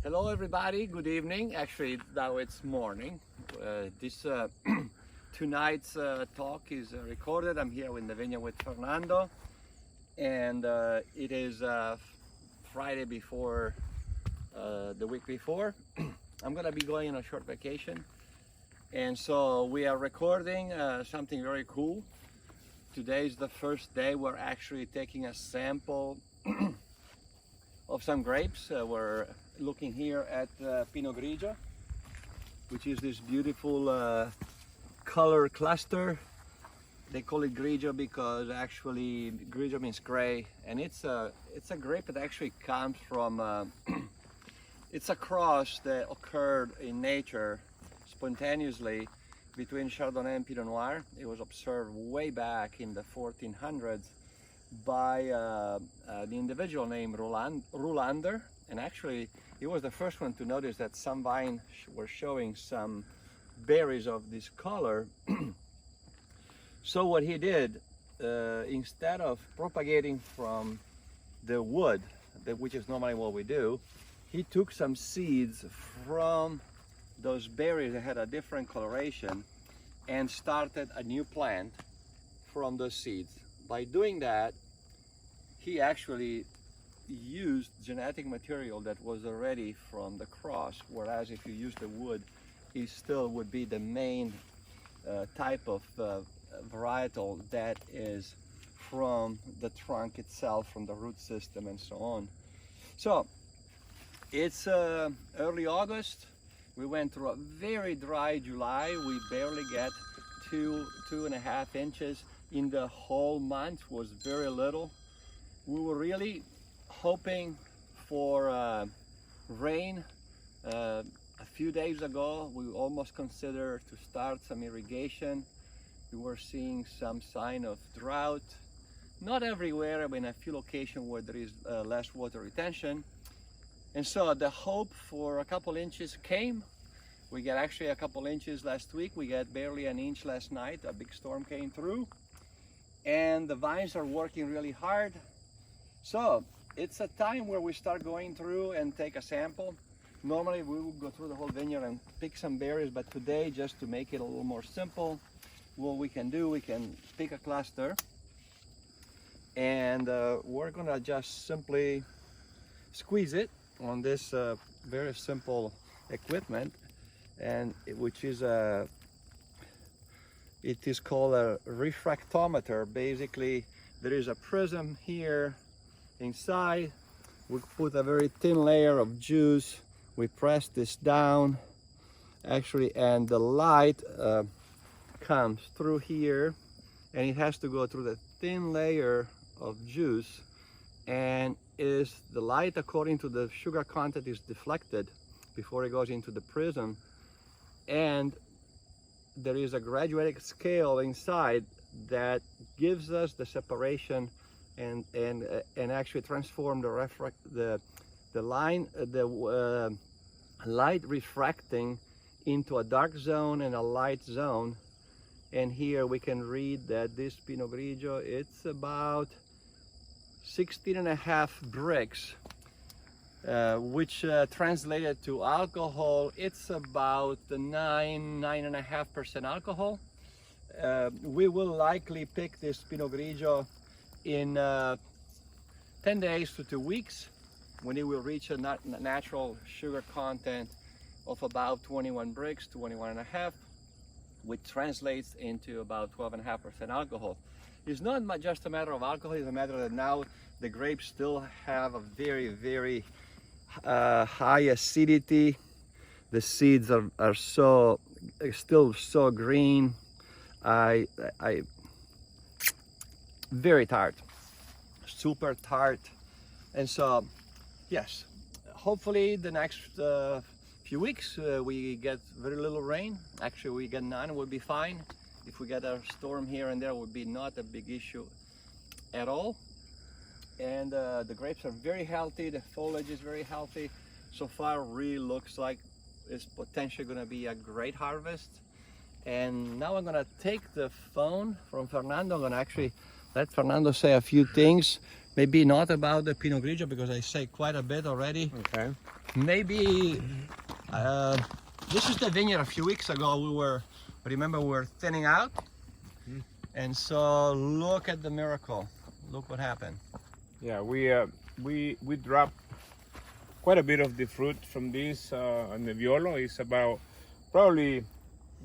Hello everybody, good evening. Actually now it's morning. This tonight's talk is recorded. I'm here in the vineyard with Fernando, and it is Friday before the week before. I'm gonna be going on a short vacation, and so we are recording something very cool. Today is the first day we're actually taking a sample of some grapes. We're looking here at Pinot Grigio, which is this beautiful color cluster. They call it Grigio because actually Grigio means gray, and it's a grape that actually comes from it's a cross that occurred in nature spontaneously between Chardonnay and Pinot Noir. It was observed way back in the 1400s by the individual named Rulander, and actually he was the first one to notice that some vines were showing some berries of this color. So what he did, instead of propagating from the wood, which is normally what we do, he took some seeds from those berries that had a different coloration and started a new plant from those seeds. By doing that, he actually used genetic material that was already from the cross, whereas if you use the wood, it still would be the main type of varietal that is from the trunk itself, from the root system and so on. So it's early August. We went through a very dry July. We barely get 2.5 inches in the whole month. Was very little. We were really hoping for rain. A few days ago, we almost considered to start some irrigation. We were seeing some sign of drought. Not everywhere, but in a few locations where there is less water retention. And so the hope for a couple inches came. We got actually a couple inches last week. We got barely an inch last night. A big storm came through. And the vines are working really hard. So it's a time where we start going through and take a sample. Normally we would go through the whole vineyard and pick some berries, but today, just to make it a little more simple, what we can do, we can pick a cluster, and we're gonna just simply squeeze it on this very simple equipment, and which is it is called a refractometer. Basically, there is a prism here inside. We put a very thin layer of juice. We press this down actually, and the light comes through here, and it has to go through the thin layer of juice, and is the light, according to the sugar content, is deflected before it goes into the prism, and there is a graduated scale inside that gives us the separation and actually transform the light refracting into a dark zone and a light zone. And here we can read that this Pinot Grigio, it's about 16.5 brix, which translated to alcohol, it's about 9.5% alcohol. We will likely pick this Pinot Grigio in 10 days to 2 weeks, when it will reach a natural sugar content of about 21 brix, 21.5, which translates into about 12.5% alcohol. It's not just a matter of alcohol, it's a matter that now the grapes still have a very, very high acidity. The seeds are still so green. Very tart, super tart. And so yes, hopefully the next few weeks we get very little rain. Actually we get none, we'll be fine. If we get a storm here and there, it would be not a big issue at all. And the grapes are very healthy, the foliage is very healthy. So far really looks like it's potentially going to be a great harvest. And now I'm going to take the phone from Fernando. I'm going to actually let Fernando say a few things maybe not about the Pinot Grigio because I say quite a bit already. Okay. Maybe this is the vineyard a few weeks ago. Remember we were thinning out, and so look at the miracle. Look what happened. Yeah, we dropped quite a bit of the fruit from this on the Nebbiolo. It's about we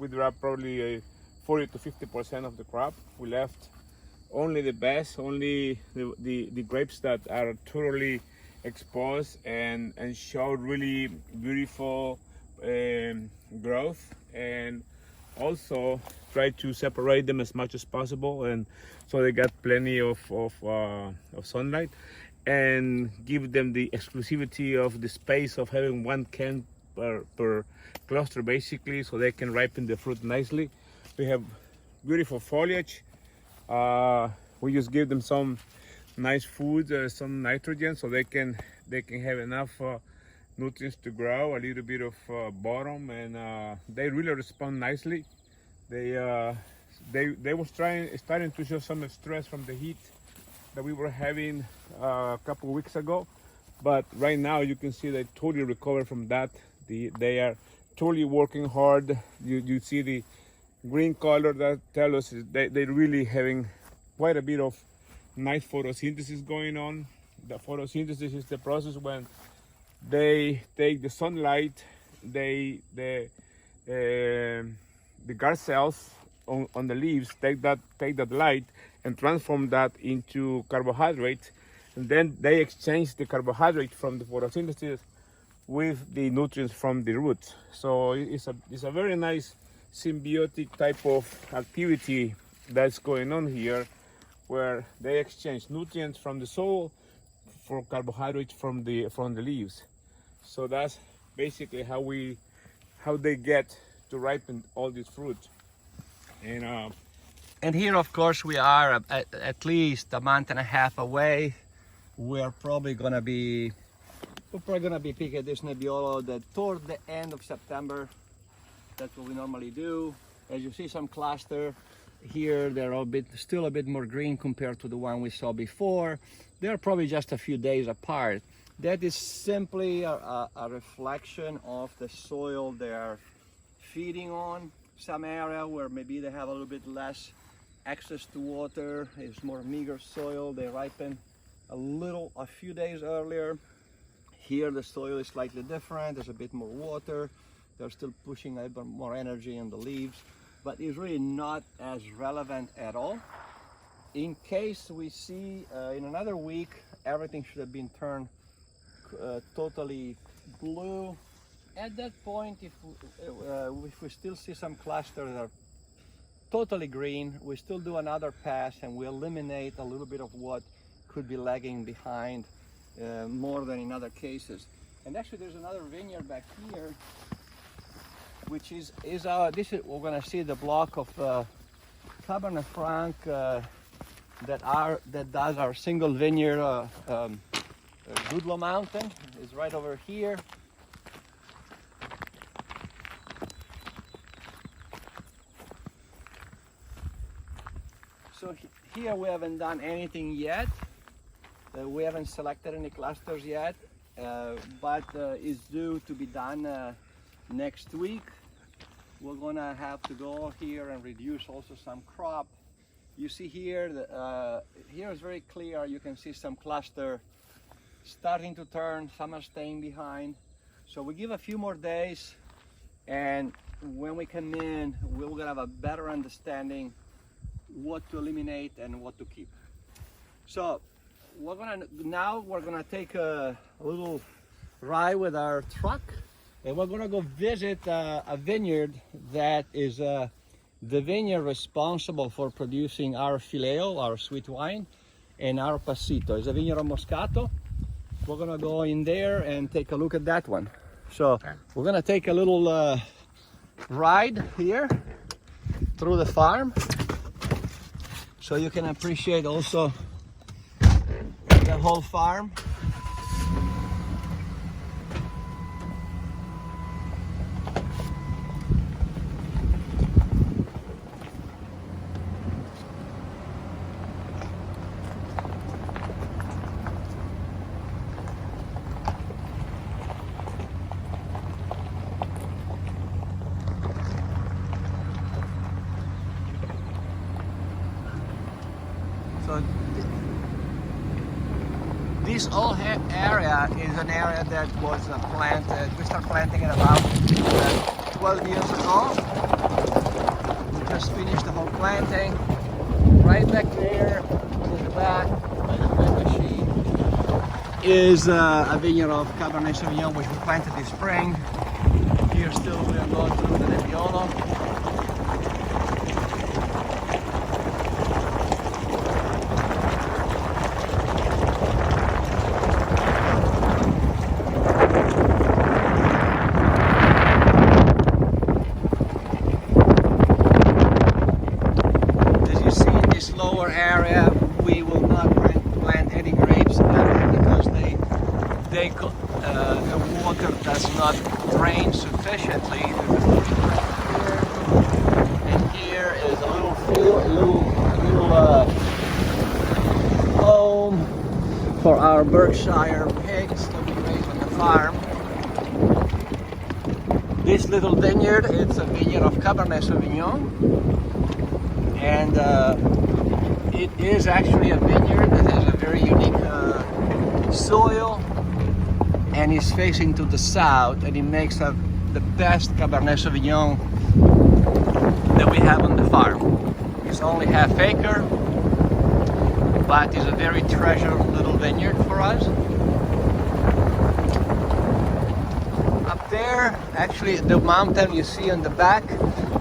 dropped probably 40 to 50% of the crop. We left only the best, only the grapes that are totally exposed and showed really beautiful growth, and also try to separate them as much as possible, and so they got plenty of sunlight, and give them the exclusivity of the space of having one can per cluster basically, so they can ripen the fruit nicely. We have beautiful foliage. We just give them some nice food, some nitrogen, so they can have enough nutrients to grow, a little bit of bottom, and they really respond nicely. They were starting to show some stress from the heat that we were having a couple of weeks ago, but right now you can see they totally recovered from that. They are totally working hard. You see the green color that tells us they're really having quite a bit of nice photosynthesis going on. The photosynthesis is the process when they take the sunlight, the guard cells on the leaves take that light and transform that into carbohydrate, and then they exchange the carbohydrate from the photosynthesis with the nutrients from the roots. So it's a very nice symbiotic type of activity that's going on here, where they exchange nutrients from the soil for carbohydrates from the leaves. So that's basically how they get to ripen all this fruit. And here, of course, we are at least a month and a half away. We're probably gonna be picking this Nebbiolo toward the end of September. That's what we normally do. As you see, some cluster here, they're still a bit more green compared to the one we saw before. They're probably just a few days apart. That is simply a reflection of the soil they're feeding on. Some area where maybe they have a little bit less access to water, it's more meager soil, they ripen a few days earlier. Here the soil is slightly different, there's a bit more water, they're still pushing a bit more energy in the leaves, but it's really not as relevant at all. In case we see in another week, everything should have been turned totally blue. At that point, if we still see some clusters that are totally green, we still do another pass and we eliminate a little bit of what could be lagging behind more than in other cases. And actually there's another vineyard back here, which is we're gonna see the block of Cabernet Franc that does our single vineyard Goodloe Mountain. Is right over here. So here we haven't done anything yet. We haven't selected any clusters yet, but it's due to be done next week. We're gonna have to go here and reduce also some crop. You see here, here is very clear. You can see some cluster starting to turn, some are staying behind. So we give a few more days, and when we come in, we're gonna have a better understanding what to eliminate and what to keep. So we're gonna take a little ride with our truck, and we're gonna go visit a vineyard that is the vineyard responsible for producing our Fileo, our sweet wine, and our Passito. It's a vineyard of Moscato. We're gonna go in there and take a look at that one. So we're gonna take a little ride here through the farm, so you can appreciate also the whole farm. this whole area is an area that was planted. We started planting it about 12 years ago. We just finished the whole planting. Right back there in the back by the wet machine is a vineyard of Cabernet Sauvignon which we planted this spring. Here still we are going through the Nebbiolo. Area we will not plant any grapes because the water does not drain sufficiently. And here is a little field, a little home for our Berkshire pigs that we raise on the farm. This little vineyard, it's a vineyard of Cabernet Sauvignon, and it is actually a vineyard that has a very unique soil and is facing to the south, and it makes the best Cabernet Sauvignon that we have on the farm. It's only half acre, but it's a very treasured little vineyard for us. Up there, actually the mountain you see on the back,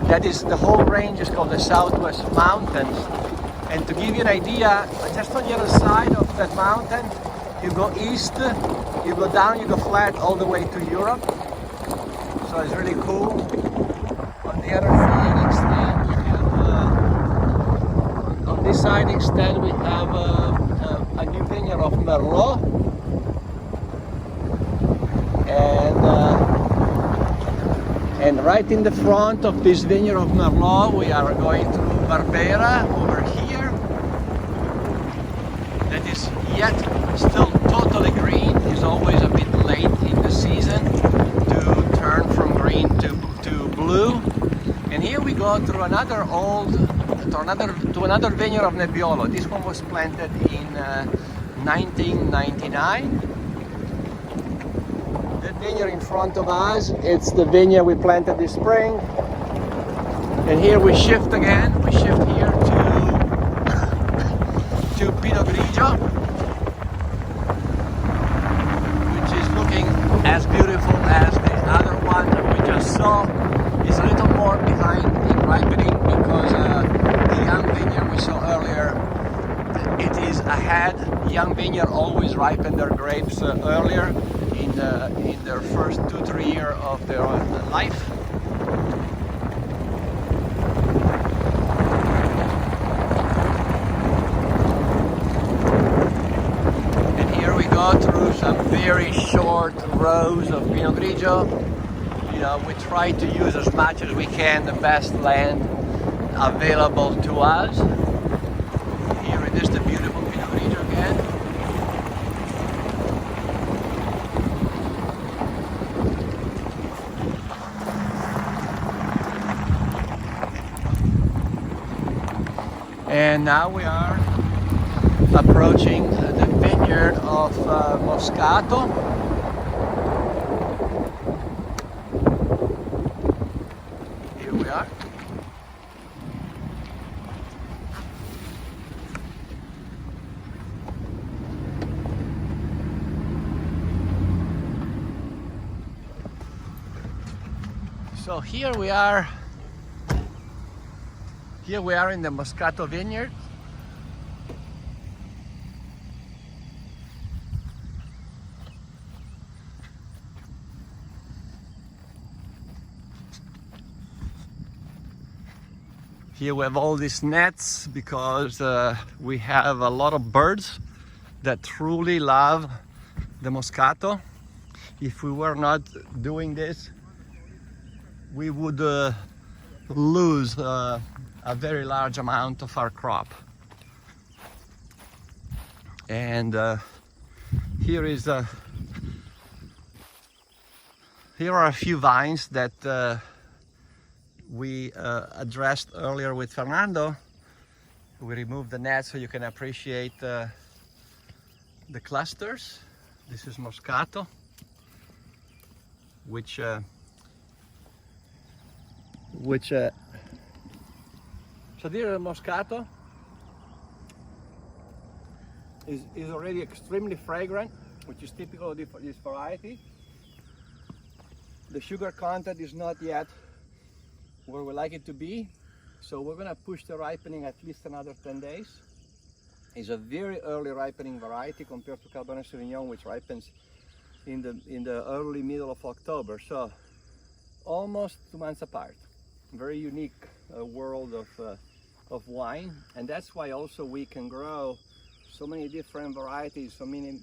that is the whole range is called the Southwest Mountains. And to give you an idea, just on the other side of that mountain, you go east, you go down, you go flat all the way to Europe. So it's really cool. On the other side extent, we have, on this side extent, we have a new vineyard of Merlot. And right in the front of this vineyard of Merlot, we are going through Barbera over here. That is yet still totally green. It's always a bit late in the season to turn from green to blue. And here we go through another vineyard of Nebbiolo. This one was planted in 1999. The vineyard in front of us, it's the vineyard we planted this spring. And here we shift again. We shift here to Pinot Grigio, which is looking as beautiful as the other one that we just saw. It's a little more behind in ripening because the young vineyard we saw earlier, it is ahead. Young vineyard always ripen their grapes earlier in their first 2-3 years of their life. Go through some very short rows of Pinot Grigio. You know, we try to use as much as we can the best land available to us. Here it is, the beautiful Pinot Grigio again. And now we are approaching the vineyard of Moscato. Here we are. So here we are in the Moscato vineyard. Here we have all these nets because we have a lot of birds that truly love the Moscato. If we were not doing this, we would lose a very large amount of our crop. And here are a few vines that we addressed earlier with Fernando. We removed the net so you can appreciate the clusters. This is Moscato, which so the Moscato is already extremely fragrant, which is typical of this variety. The sugar content is not yet where we like it to be, so we're going to push the ripening at least another 10 days. It's a very early ripening variety compared to Cabernet Sauvignon, which ripens in the early middle of October, so almost 2 months apart. Very unique world of wine, and that's why also we can grow so many different varieties, so many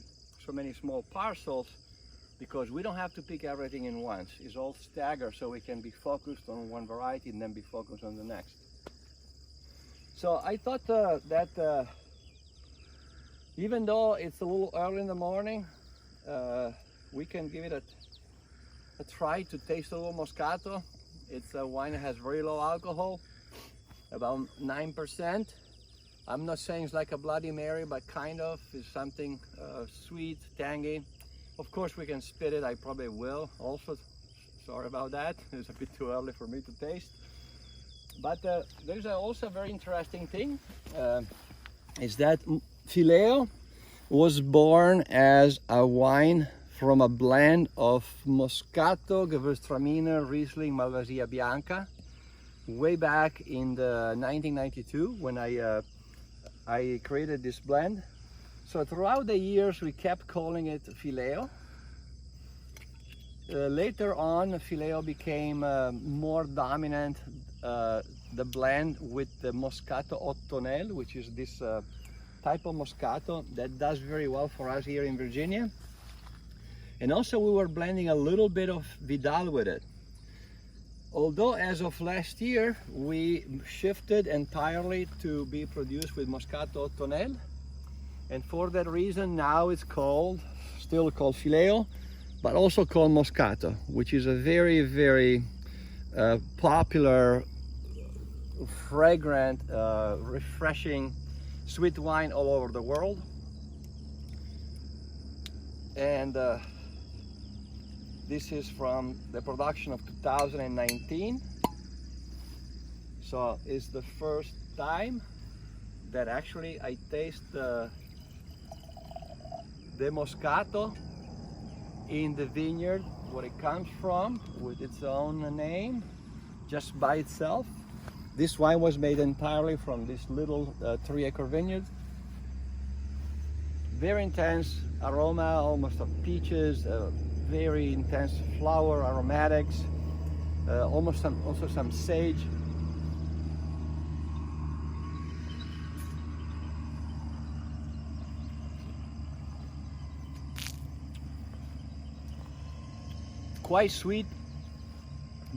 small parcels, because we don't have to pick everything in once. It's all staggered, so we can be focused on one variety and then be focused on the next. So I thought that even though it's a little early in the morning, we can give it a try to taste a little Moscato. It's a wine that has very low alcohol, about 9%. I'm not saying it's like a Bloody Mary, but kind of. It's something sweet, tangy. Of course we can spit it, I probably will also. Sorry about that, it's a bit too early for me to taste. But there's also a very interesting thing, is that Fileo was born as a wine from a blend of Moscato, Gewürztraminer, Riesling, Malvasia Bianca, way back in the 1992 when I created this blend. So throughout the years we kept calling it Fileo. Later on, Fileo became more dominant, the blend with the Moscato Ottonel, which is this type of Moscato that does very well for us here in Virginia. And also we were blending a little bit of Vidal with it. Although as of last year, we shifted entirely to be produced with Moscato Ottonel. And for that reason, now it's still called Fileo, but also called Moscato, which is a very, very popular, fragrant, refreshing sweet wine all over the world. And this is from the production of 2019. So it's the first time that actually I taste the Moscato in the vineyard where it comes from, with its own name, just by itself. This wine was made entirely from this little 3-acre vineyard. Very intense aroma, almost of peaches, very intense flower aromatics, also some sage. Quite sweet,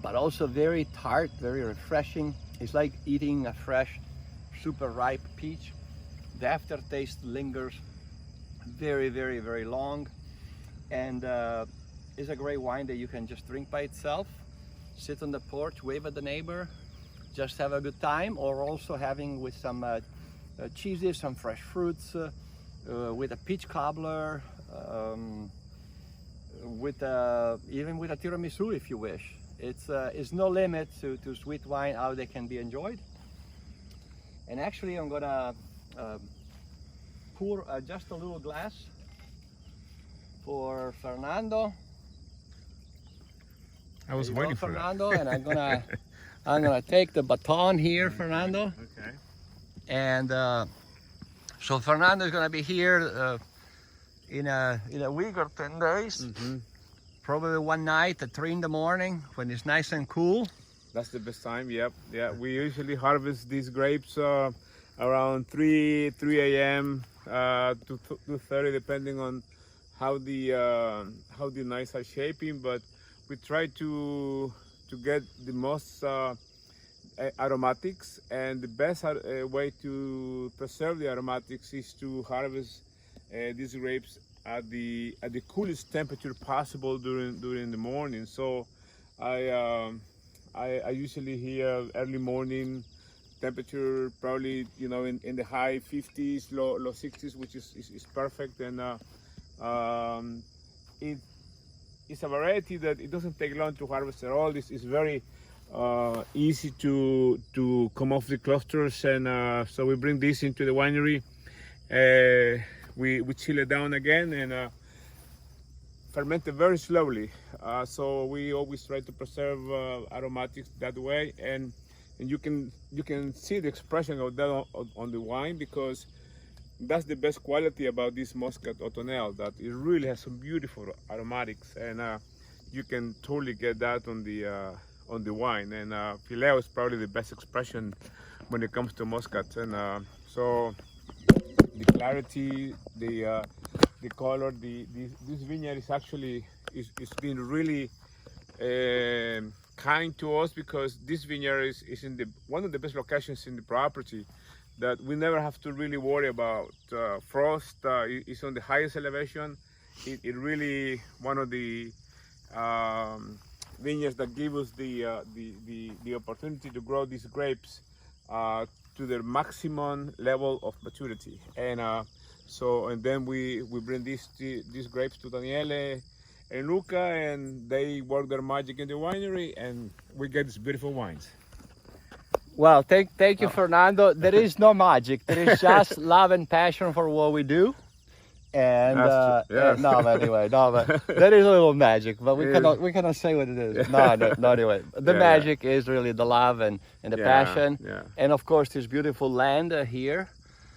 but also very tart, very refreshing. It's like eating a fresh, super ripe peach. The aftertaste lingers very, very, very long, and it's a great wine that you can just drink by itself, sit on the porch, wave at the neighbor, just have a good time, or also having with some cheeses, some fresh fruits, with a peach cobbler, even with a tiramisu if you wish. It's no limit to sweet wine, how they can be enjoyed. And actually I'm gonna pour just a little glass for Fernando. I was waiting for Fernando, and I'm gonna take the baton here, Fernando. Okay. And so Fernando is gonna be here in a week or 10 days. Mm-hmm. Probably one night at 3 in the morning when it's nice and cool. That's the best time. Yep. Yeah. We usually harvest these grapes around 3 a.m. To 2:30, depending on how the nights are shaping. But we try to get the most aromatics, and the best way to preserve the aromatics is to harvest these grapes at the coolest temperature possible during the morning. So I usually here early morning temperature probably in the high 50s, low 60s, which is perfect. And it's a variety that it doesn't take long to harvest at all. This is very easy to come off the clusters, and so we bring this into the winery. We chill it down again and ferment it very slowly. So we always try to preserve aromatics that way, and you can see the expression of that on the wine, because that's the best quality about this Muscat Ottonel, that it really has some beautiful aromatics, and you can totally get that on the wine. And Fileo is probably the best expression when it comes to Muscat. And so the clarity, the color, this vineyard is actually it's been really kind to us, because this vineyard is in one of the best locations in the property, that we never have to really worry about frost. It's on the highest elevation. It really one of the vineyards that give us the opportunity to grow these grapes to their maximum level of maturity. And and then we bring these grapes to Daniele and Luca, and they work their magic in the winery, and we get these beautiful wines. Well, thank you, Fernando. There is no magic. There is just love and passion for what we do. And yes. no, but anyway, but there is a little magic, but we cannot say what it is. No, anyway. The magic is really the love and the passion, and of course this beautiful land here.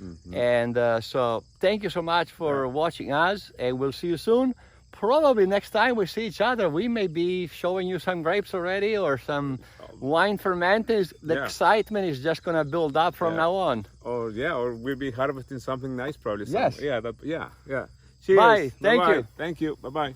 Mm-hmm. And so thank you so much for watching us, and we'll see you soon. Probably next time we see each other, we may be showing you some grapes already, or some wine fermenters. The excitement is just gonna build up from now on. Or we'll be harvesting something nice probably. Yes. Yeah. Cheers. Bye. Thank you. Thank you. Bye-bye.